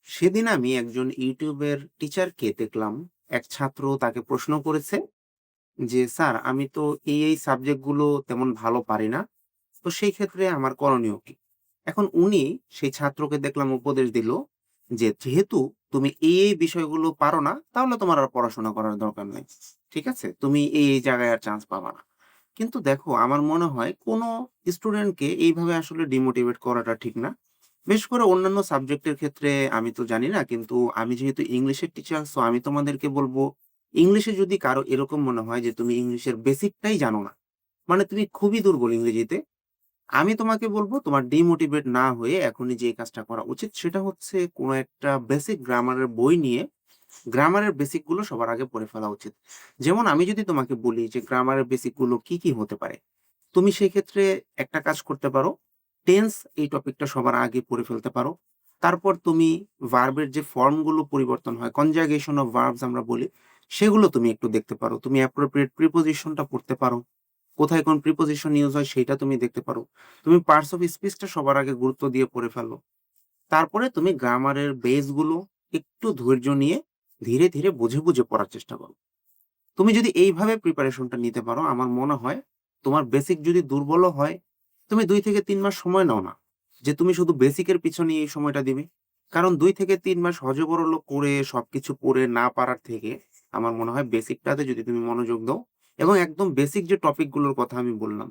সেদিন আমি একজন ইউটিউবের টিচারকে দেখলাম। এক ছাত্র তাকে প্রশ্ন করেছে যে, স্যার আমি তো এই সাবজেক্টগুলো তেমন ভালো পারি না। তো সেই ক্ষেত্রে আমার করণীয় কি? এখন উনি সেই ছাত্রকে দেখলাম উপদেশ দিল যে, যেহেতু তুমি এই বিষয়গুলো পারো না, তাহলে তোমার আর পড়াশোনা করার দরকার নাই। ঠিক আছে? তুমি এই জায়গায় আর চান্স পাবা না। কিন্তু দেখো আমার মনে হয় কোনো স্টুডেন্টকে এইভাবে আসলে ডিমোটিভেট করাটা ঠিক না। বিশেষ করে অন্যান্য সাবজেক্টের ক্ষেত্রে আমি তো জানি না। কিন্তু আমি যেহেতু ইংলিশের টিচার, সো আমি তোমাদেরকে বলব, ইংলিশে যদি কারো এরকম মনে হয় যে তুমি ইংলিশের বেসিকটাই জানো না, মানে তুমি খুবই দুর্বল ইংরেজিতে, আমি তোমাকে বলব তোমার ডিমোটিভেট না হয়ে এখনই যে কাজটা করা উচিত সেটা হচ্ছে কোনো একটা বেসিক গ্রামারের বই নিয়ে গ্রামারের বেসিক গুলো সবার আগে পড়ে ফেলা উচিত। যেমন আমি যদি তোমাকে বলি যে গ্রামারের বেসিক গুলো কি হতে পারে, তুমি সেক্ষেত্রে একটা কাজ করতে পারো। টেন্স এই টপিকটা সবার আগে পড়ে ফেলতে পারো। তারপর তুমি ভার্বের যে ফর্মগুলো পরিবর্তন হয়, কনজাগেশন অফ ভার্বস আমরা বলি, সেগুলো তুমি একটু দেখতে পারো। তুমি অ্যাপ্রোপ্রিয়েট প্রিপোজিশনটা পড়তে পারো। কোথায় কোন প্রিপোজিশন ইউজ হয় সেইটা তুমি দেখতে পারো। তুমি পার্টস অফ স্পিচটা সবার আগে গুরুত্ব দিয়ে পড়ে ফেলো। তারপরে তুমি গ্রামারের বেসগুলো একটু ধৈর্য নিয়ে ধীরে বুঝে পড়ার চেষ্টা করো। তুমি যদি এইভাবে প্রিপারেশনটা নিতে পারো, আমার মনে হয় তোমার বেসিক যদি দুর্বলও হয়, তুমি ২ থেকে ৩ মাস সময় নাও না। যে তুমি শুধু বেসিকের পিছনে এই সময়টা দিবে। কারণ ২ থেকে ৩ মাস হযবরল করে সবকিছু পড়ে না পারার থেকে আমার মনে হয় বেসিকটাতে যদি তুমি মনোযোগ দাও এবং একদম বেসিক যে টপিক গুলোর কথা আমি বললাম,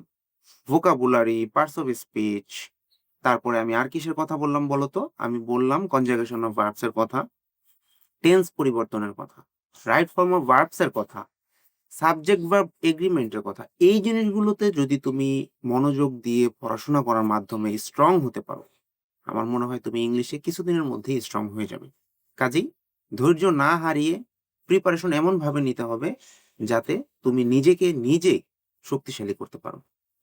ভোকাবুলারি, পার্টস অফ স্পিচ, তারপরে আমি আর কিসের কথা বললাম বলো তো? আমি বললাম কনজাগেশন অফ ভার্বস এর কথা, টেন্স পরিবর্তনের কথা, রাইট ফর্ম অফ ভার্বস এর কথা, সাবজেক্ট ভার্ব এগ্রিমেন্ট এর কথা। এই জিনিসগুলোতে যদি তুমি মনোযোগ দিয়ে পড়াশোনা করার মাধ্যমে স্ট্রং হতে পারো, আমার মনে হয় তুমি ইংলিশে কিছুদিনের মধ্যেই স্ট্রং হয়ে যাবে। কাজেই ধৈর্য না হারিয়ে প্রিপারেশন এমনভাবে নিতে হবে যাতে তুমি নিজেকে নিজে শক্তিশালী করতে পারো।